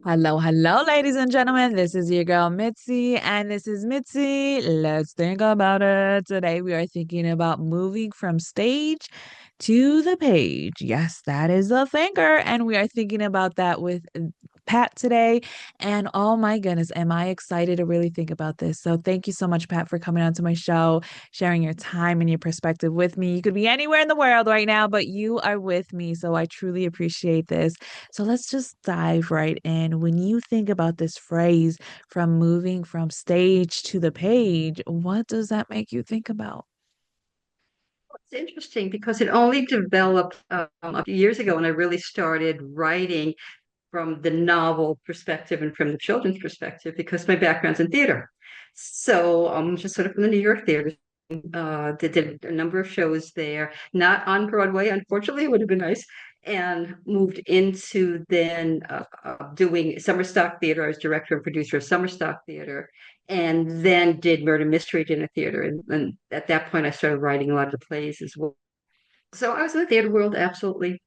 Hello, hello, ladies and gentlemen. This is your girl Mitzi, and this is Mitzi. Let's think about it. Today, we are thinking about moving from stage to the page. Yes, that is a thinker, and we are thinking about that with Pat today. And oh my goodness, am I excited to really think about this? So, thank you so much, Pat, for coming on to my show, sharing your time and your perspective with me. You could be anywhere in the world right now, but you are with me. So, I truly appreciate this. So let's just dive right in. When you think about this phrase from moving from stage to the page, what does that make you think about? It's interesting because it only developed a few years ago when I really started writing from the novel perspective and from the children's perspective because my background's in theater. So just sort of from the New York theater, did a number of shows there, not on Broadway, unfortunately, it would have been nice, and moved into then doing summer stock theater. I was director and producer of summer stock theater, and then did murder mystery dinner theater. And at that point, I started writing a lot of the plays as well. So I was in the theater world absolutely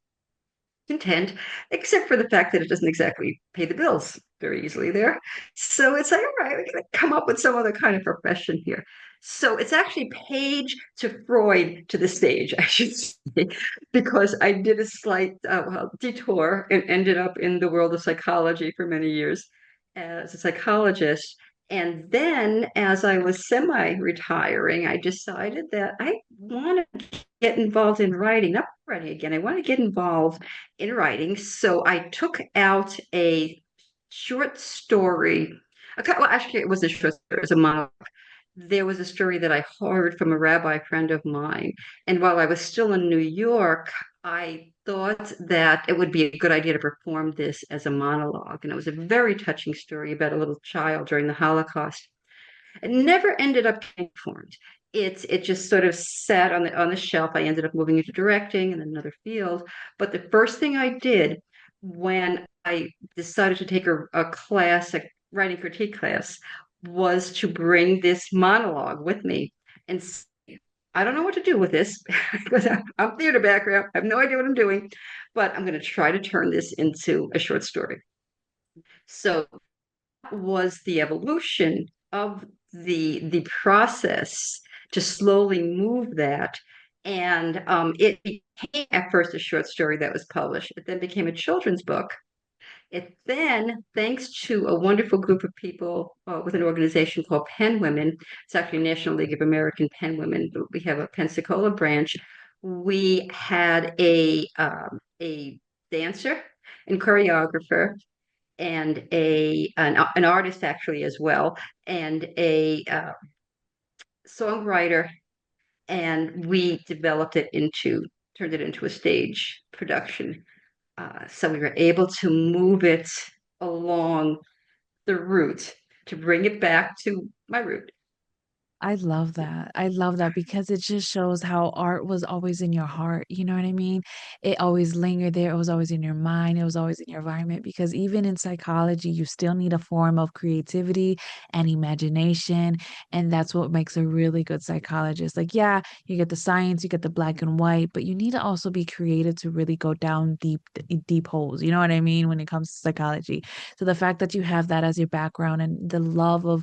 content, except for the fact that it doesn't exactly pay the bills very easily there. So it's like, all right, we're going to come up with some other kind of profession here. So it's actually page to Freud to the stage, I should say, because I did a slight detour and ended up in the world of psychology for many years as a psychologist. And then, as I was semi-retiring, I decided that I want to get involved in writing, not writing again. I want to get involved in writing. So I took out a short story. Well, actually, it was a short story, it was a monologue. There was a story that I heard from a rabbi friend of mine. And while I was still in New York, I thought that it would be a good idea to perform this as a monologue. And it was a very touching story about a little child during the Holocaust. It never ended up getting formed. It just sort of sat on the shelf. I ended up moving into directing in another field. But the first thing I did when I decided to take a class, a writing critique class, was to bring this monologue with me. And I don't know what to do with this because I'm theater background. I have no idea what I'm doing, but I'm going to try to turn this into a short story. So was the evolution of the process to slowly move that. And it became at first a short story that was published. It then became a children's book. It then, thanks to a wonderful group of people with an organization called Pen Women, it's actually National League of American Pen Women, but we have a Pensacola branch. We had a dancer and choreographer and an artist actually as well, and a songwriter, and we developed it into turned it into a stage production. So we were able to move it along the route to bring it back to my root. I love that. I love that because it just shows how art was always in your heart. You know what I mean? It always lingered there. It was always in your mind. It was always in your environment because even in psychology, you still need a form of creativity and imagination. And that's what makes a really good psychologist. Like, yeah, you get the science, you get the black and white, but you need to also be creative to really go down deep holes. You know what I mean? When it comes to psychology. So the fact that you have that as your background and the love of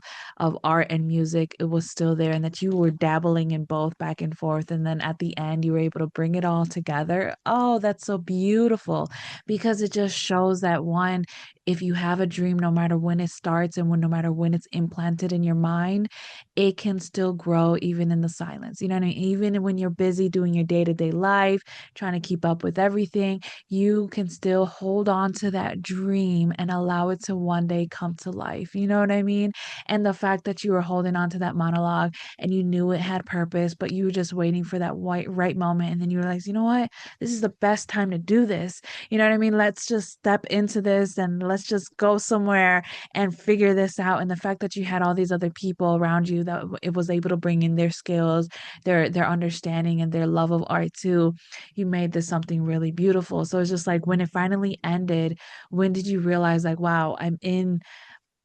art and music, it was still there, and that you were dabbling in both back and forth. And then at the end, you were able to bring it all together. Oh, that's so beautiful because it just shows that one, if you have a dream, no matter when it starts and no matter when it's implanted in your mind, it can still grow even in the silence. You know what I mean? Even when you're busy doing your day-to-day life, trying to keep up with everything, you can still hold on to that dream and allow it to one day come to life. You know what I mean? And the fact that you were holding on to that monologue and you knew it had purpose, but you were just waiting for that right moment. And then you realize, you know what? This is the best time to do this. You know what I mean? Let's just step into this and let's just go somewhere and figure this out. And the fact that you had all these other people around you that it was able to bring in their skills, their understanding and their love of art too, you made this something really beautiful. So it's just like when it finally ended, when did you realize like, wow, I'm in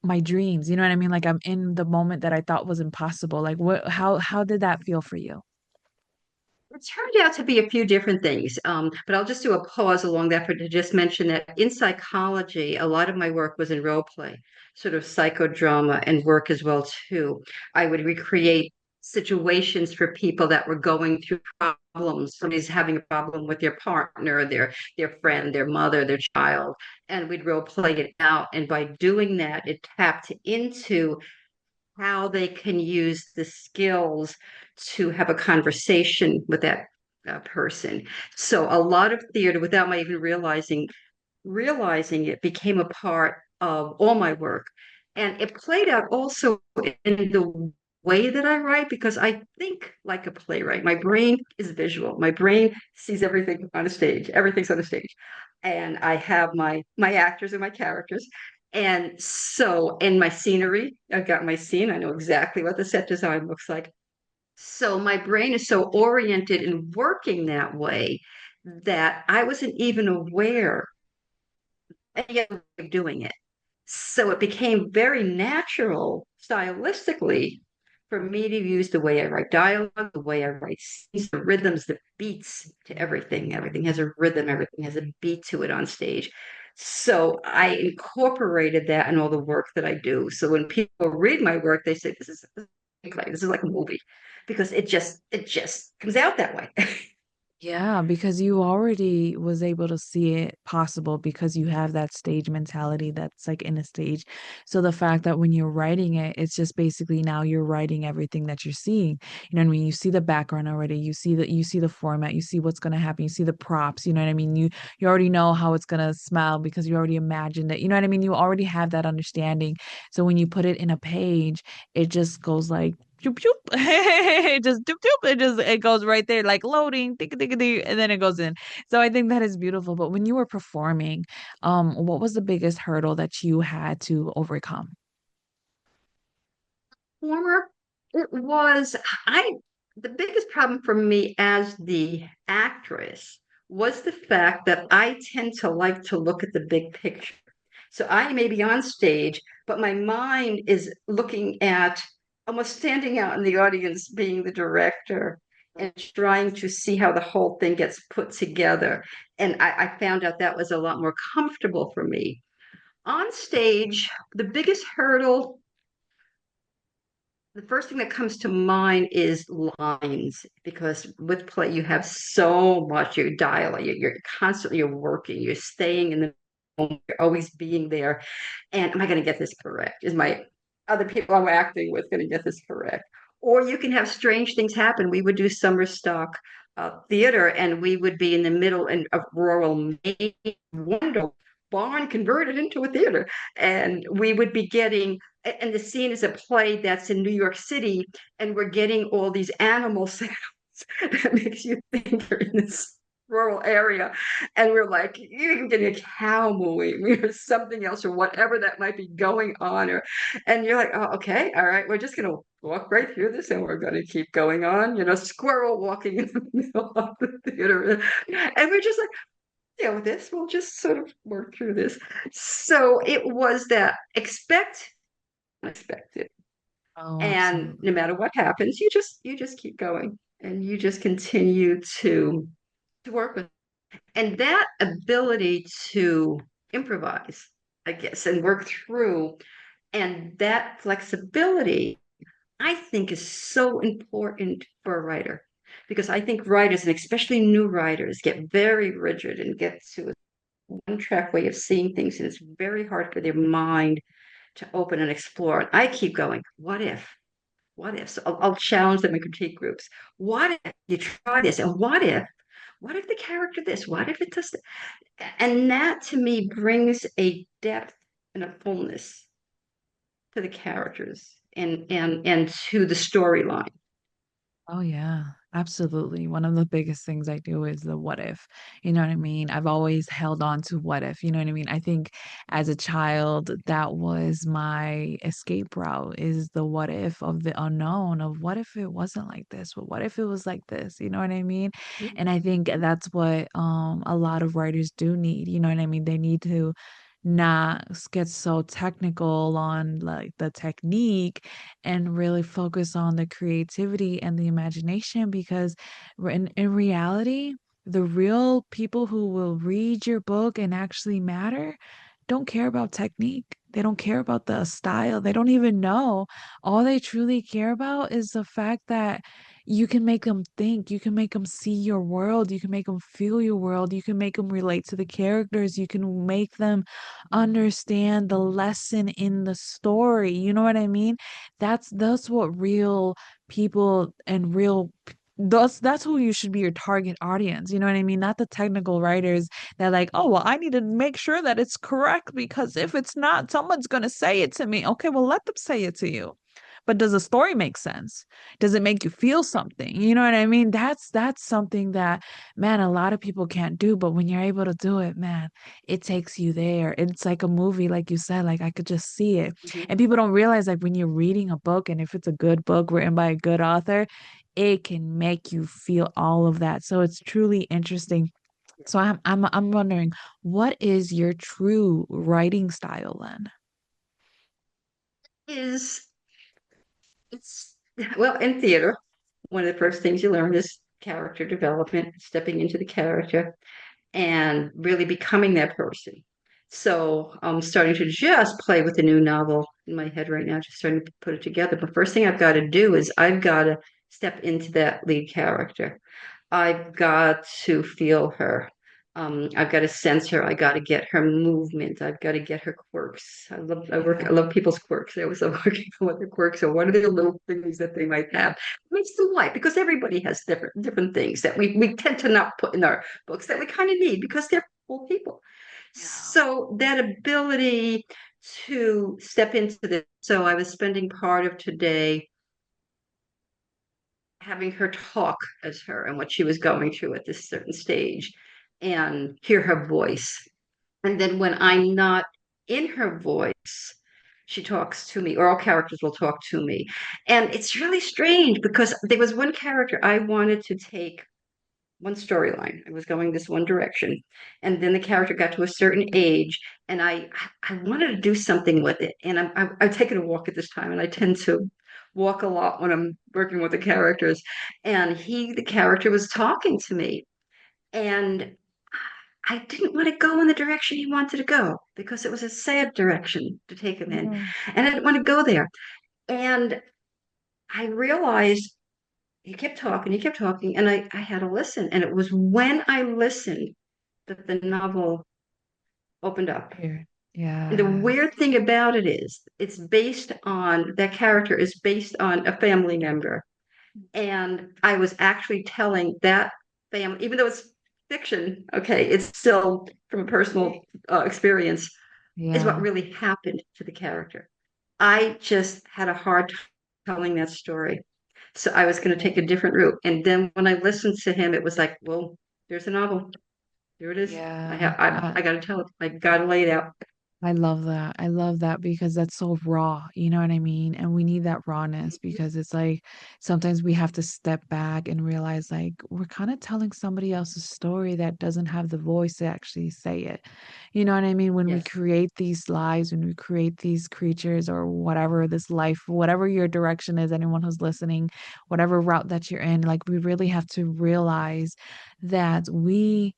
my dreams? You know what I mean? Like I'm in the moment that I thought was impossible. Like how did that feel for you? It turned out to be a few different things, but I'll just do a pause along that for to just mention that in psychology, a lot of my work was in role play, sort of psychodrama and work as well too. I would recreate situations for people that were going through problems. Somebody's having a problem with their partner, their friend, their mother, their child, and we'd role play it out. And by doing that, it tapped into how they can use the skills to have a conversation with that person. So a lot of theater, without my even realizing it, became a part of all my work, and it played out also in the way that I write because I think like a playwright. My brain is visual. My brain sees everything on a stage. Everything's on a stage, and I have my actors and my characters. And so, in my scenery, I've got my scene. I know exactly what the set design looks like. So my brain is so oriented in working that way that I wasn't even aware any other way of doing it. So it became very natural stylistically for me to use the way I write dialogue, the way I write scenes, the rhythms, the beats to everything. Everything has a rhythm, everything has a beat to it on stage. So I incorporated that in all the work that I do. So when people read my work, they say, this is like a movie because it just comes out that way. Yeah, because you already was able to see it possible because you have that stage mentality that's like in a stage. So the fact that when you're writing it, it's just basically now you're writing everything that you're seeing. You know what I mean? You see the background already. You see the format, you see what's gonna happen, you see the props, you know what I mean? You already know how it's gonna smell because you already imagined it. You know what I mean? You already have that understanding. So when you put it in a page, it just goes like Doop, doop. It just doop, doop. It goes right there, like loading, tick, tick, tick, and then it goes in. So I think that is beautiful. But when you were performing, what was the biggest hurdle that you had to overcome? Former, it was I the biggest problem for me as the actress was the fact that I tend to like to look at the big picture. So I may be on stage, but my mind is looking at almost standing out in the audience, being the director and trying to see how the whole thing gets put together. And I found out that was a lot more comfortable for me. On stage, the biggest hurdle, the first thing that comes to mind is lines because with play you have so much your dialogue, you're constantly you're working, you're staying in the moment, you're always being there. And am I going to get this correct? Is my other people I'm acting with going to get this correct? Or you can have strange things happen. We would do summer stock theater, and we would be in the middle of rural Maine, wonderful barn converted into a theater, and we would be getting and the scene is a play that's in New York City, and we're getting all these animal sounds that makes you think you're in this rural area. And we're like, you're getting a cow mooing or something else, or whatever that might be going on. And you're like, oh, okay, all right, we're just going to walk right through this and we're going to keep going on. Squirrel walking in the middle of the theater. And we're just like, with this, we'll just sort of work through this. So it was that expect unexpected. Oh, And no absolutely. matter what happens, you just keep going and you just continue to work with. And that ability to improvise, I guess, and work through, and that flexibility, I think is so important for a writer. Because I think writers, and especially new writers, get very rigid and get to a one track way of seeing things. And it's very hard for their mind to open and explore. And I keep going, what if? What if? So I'll challenge them in critique groups. What if you try this? And what if the character this? What if it does that? And that to me brings a depth and a fullness to the characters and to the storyline. Oh yeah, absolutely. One of the biggest things I do is the what if. You know what I mean? I've always held on to what if, you know what I mean? I think as a child, that was my escape route is the what if of the unknown of what if it wasn't like this? But what if it was like this? You know what I mean? And I think that's what a lot of writers do need, you know what I mean? They need to not get so technical on like the technique and really focus on the creativity and the imagination because in reality, the real people who will read your book and actually matter don't care about technique. They don't care about the style. They don't even know. All they truly care about is the fact that you can make them think, you can make them see your world, you can make them feel your world, you can make them relate to the characters, you can make them understand the lesson in the story. You know what I mean? That's what real people and that's who you should be your target audience. You know what I mean? Not the technical writers that like, oh, well, I need to make sure that it's correct because if it's not, someone's going to say it to me. Okay, well, let them say it to you. But does the story make sense? Does it make you feel something? You know what I mean? That's something that, man, a lot of people can't do. But when you're able to do it, man, it takes you there. It's like a movie, like you said, like I could just see it. Mhm. And people don't realize like when you're reading a book and if it's a good book written by a good author, it can make you feel all of that. So it's truly interesting. So I'm wondering, what is your true writing style then? Is it's well, in theater, one of the first things you learn is character development, stepping into the character and really becoming that person. So I'm starting to just play with the new novel in my head right now, just starting to put it together. But first thing I've got to do is I've got to step into that lead character. I've got to feel her. I've got to sense her. I got to get her movement. I've got to get her quirks. I Yeah. love people's quirks. I always love working on what their quirks are. What are the little things that they might have? Makes them light because everybody has different things that we tend to not put in our books that we kind of need because they're full people. Yeah. So that ability to step into this. So I was spending part of today having her talk as her and what she was going through at this certain stage and hear her voice. And then when I'm not in her voice, she talks to me, or all characters will talk to me. And it's really strange because there was one character I wanted to take one storyline. I was going this one direction. And then the character got to a certain age and I wanted to do something with it. And I've taken a walk at this time and I tend to walk a lot when I'm working with the characters. And the character was talking to me. And I didn't want to go in the direction he wanted to go because it was a sad direction to take him in. Yeah. And I didn't want to go there. And I realized he kept talking, and I had to listen. And it was when I listened that the novel opened up. Here. And the Yes. weird thing about it is, that character is based on a family member. And I was actually telling that family, even though it's fiction, okay, it's still from a personal experience, is what Yeah. really happened to the character. I just had a hard time telling that story. So I was going to take a different route. And then when I listened to him, it was like, well, there's a novel. There it is. Yeah. I got to tell it. I got to lay it out. I love that. I love that because that's so raw, you know what I mean? And we need that rawness because it's like sometimes we have to step back and realize like we're kind of telling somebody else's story that doesn't have the voice to actually say it. You know what I mean? When we Yes. create these lives, when we create these creatures or whatever this life, whatever your direction is, anyone who's listening, whatever route that you're in, like we really have to realize that we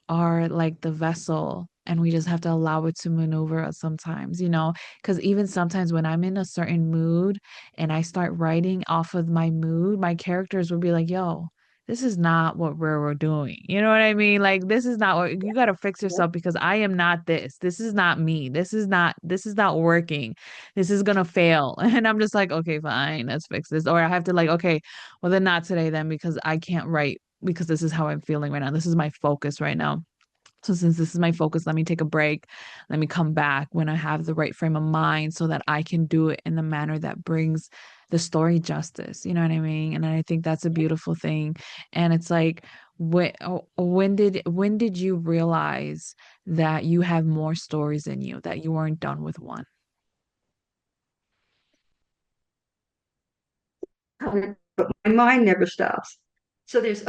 are like the vessel and we just have to allow it to maneuver us sometimes, you know, because even sometimes when I'm in a certain mood and I start writing off of my mood, my characters will be like, yo, this is not what we're doing. You know what I mean? Like this is not what you got to fix Yep. yourself because I am not this. This is not me. This is not working. This is gonna fail. And I'm just like, okay, fine, let's fix this. Or I have to like, okay, well then not today then because I can't write because this is how I'm feeling right now. This is my focus right now. So since this is my focus, let me take a break. Let me come back when I have the right frame of mind so that I can do it in the manner that brings the story justice. You know what I mean? And I think that's a beautiful thing. And it's like when did you realize that you have more stories in you, that you weren't done with one? But my mind never stops. So there's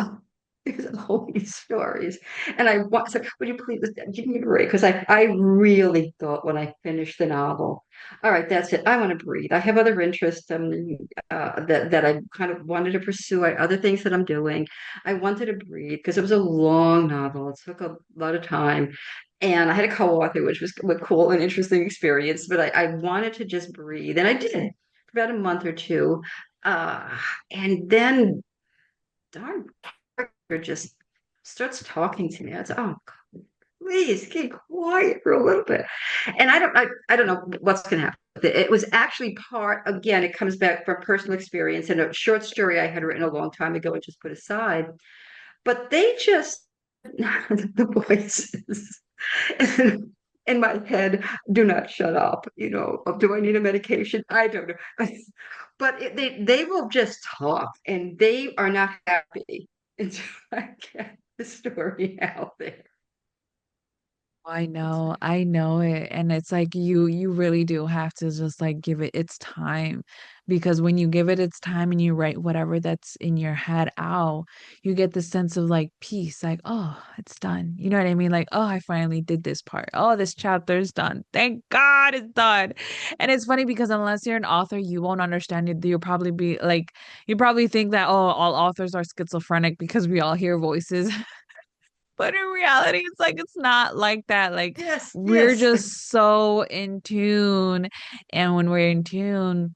There's all these stories. And I want, so would you please give me a break? Because I really thought when I finished the novel, all right, that's it. I want to breathe. I have other interests that I kind of wanted to pursue. Other things that I'm doing. I wanted to breathe because it was a long novel. It took a lot of time. And I had a co-author, which was a cool and interesting experience, but I wanted to just breathe. And I did for about a month or two. Uh, and then darn character just starts talking to me. I said, "Oh, please keep quiet for a little bit." And I don't know what's going to happen with it. It was actually part, again, it comes back from personal experience and a short story I had written a long time ago and just put aside. But they just, the voices in my head do not shut up. Do I need a medication? I don't know. But they will just talk and they are not happy until I get the story out there. I know it. And it's like you really do have to just like give it its time. Because when you give it its time and you write whatever that's in your head out, you get the sense of like peace, like, oh, it's done. You know what I mean? Like, oh, I finally did this part. Oh, this chapter is done. Thank God it's done. And it's funny because unless you're an author, you won't understand it. You'll probably be like, you probably think that, oh, all authors are schizophrenic because we all hear voices. But in reality, it's like it's not like that. Like Yes, we're yes. just so in tune. And when we're in tune,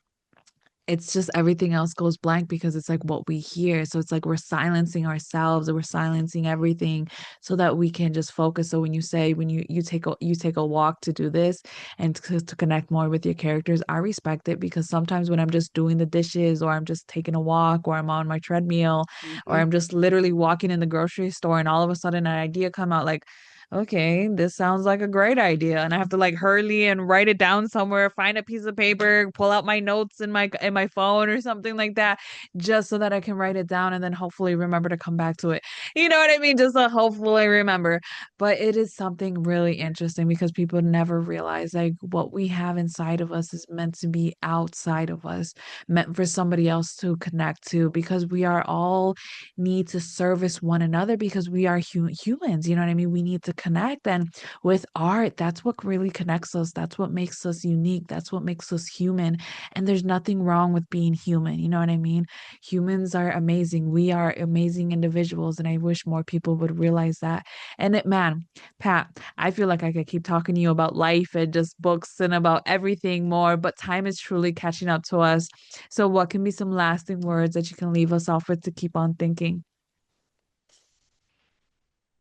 it's just everything else goes blank because it's like what we hear. So it's like we're silencing ourselves, or we're silencing everything so that we can just focus. So when you say when you take a walk to do this and to connect more with your characters, I respect it because sometimes when I'm just doing the dishes or I'm just taking a walk or I'm on my treadmill or I'm Mhm. just literally walking in the grocery store and all of a sudden an idea come out like, okay, this sounds like a great idea. And I have to like hurry and write it down somewhere, find a piece of paper, pull out my notes in my phone or something like that, just so that I can write it down and then hopefully remember to come back to it. You know what I mean? Just to hopefully remember. But it is something really interesting because people never realize like what we have inside of us is meant to be outside of us, meant for somebody else to connect to because we are all need to service one another because we are humans. You know what I mean? We need to connect. And with art, that's what really connects us. That's what makes us unique. That's what makes us human. And there's nothing wrong with being human. You know what I mean? Humans are amazing. We are amazing individuals. And I wish more people would realize that. And man, Pat, I feel like I could keep talking to you about life and just books and about everything more, but time is truly catching up to us. So, what can be some lasting words that you can leave us off with to keep on thinking?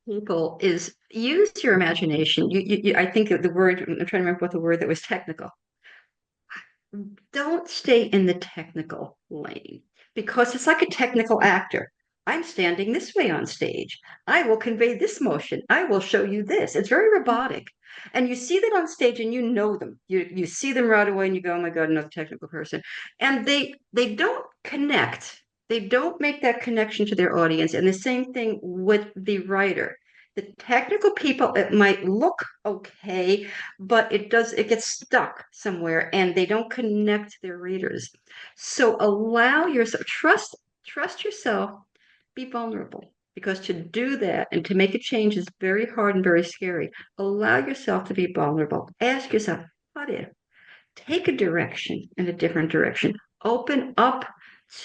People is use your imagination. I think of the word, I'm trying to remember what the word that was technical. Don't stay in the technical lane because it's like a technical actor. I'm standing this way on stage. I will convey this motion. I will show you this. It's very robotic. And you see that on stage and you know them. You see them right away and you go, oh my God, another technical person. And they don't connect. They don't make that connection to their audience. And the same thing with the writer. The technical people, it might look okay, but it gets stuck somewhere and they don't connect their readers. So allow yourself, trust yourself, be vulnerable. Because to do that and to make a change is very hard and very scary. Allow yourself to be vulnerable. Ask yourself, what if? Take a direction in a different direction. Open up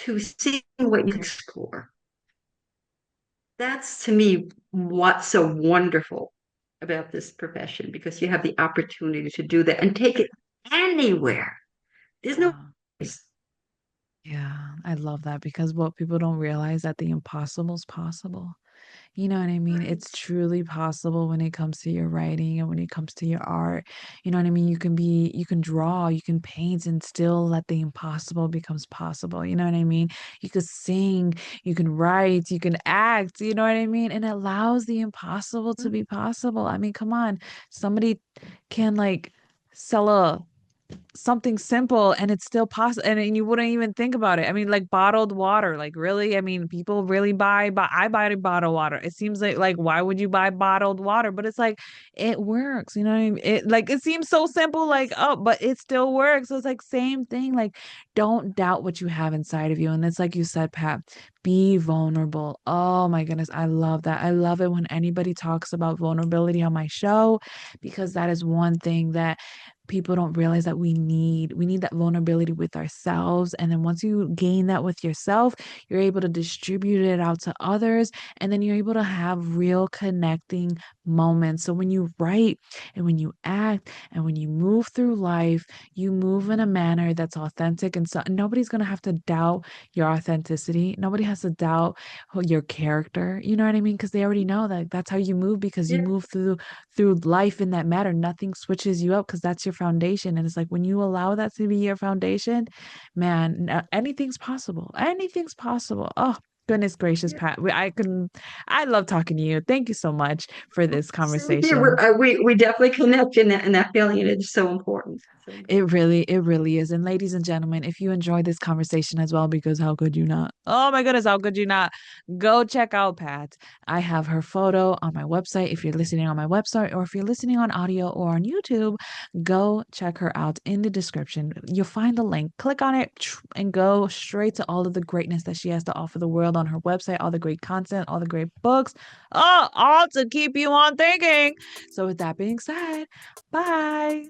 to seeing what you explore. That's to me what's so wonderful about this profession because you have the opportunity to do that and take it anywhere. There's no Yeah. place. Yeah, I love that because what people don't realize that the impossible is possible. You know what I mean? Right. It's truly possible when it comes to your writing and when it comes to your art. You know what I mean? You can draw, you can paint and still let the impossible becomes possible. You know what I mean? You could sing, you can write, you can act, you know what I mean? And it allows the impossible to be possible. I mean, come on. Somebody can like sell a something simple and it's still possible and you wouldn't even think about it. I mean, like bottled water, like really? I mean, people really but I buy bottled water. It seems like why would you buy bottled water? But it's like it works, you know what I mean? It like it seems so simple, like, oh, but it still works. So it's like same thing. Like, don't doubt what you have inside of you. And it's like you said, Pat, be vulnerable. Oh my goodness, I love that. I love it when anybody talks about vulnerability on my show because that is one thing that people don't realize that we need that vulnerability with ourselves, and then once you gain that with yourself, you're able to distribute it out to others, and then you're able to have real connecting moments. So when you write and when you act and when you move through life, you move in a manner that's authentic, and so nobody's going to have to doubt your authenticity. Nobody has to doubt your character, you know what I mean? Because they already know that that's how you move, because you Yeah, move through life in that matter. Nothing switches you up because that's your foundation. And it's like when you allow that to be your foundation, man, anything's possible. Anything's possible. Oh, goodness gracious, yeah. Pat. I love talking to you. Thank you so much for this Same here. conversation. We definitely connect in that feeling, and it's so important. So important. It really is. And ladies and gentlemen, if you enjoyed this conversation as well, because how could you not? Oh my goodness, how could you not? Go check out Pat. I have her photo on my website. If you're listening on my website, or if you're listening on audio or on YouTube, go check her out in the description. You'll find the link. Click on it and go straight to all of the greatness that she has to offer the world on her website, all the great content, all the great books. Oh, all to keep you on thinking. So with that being said, bye.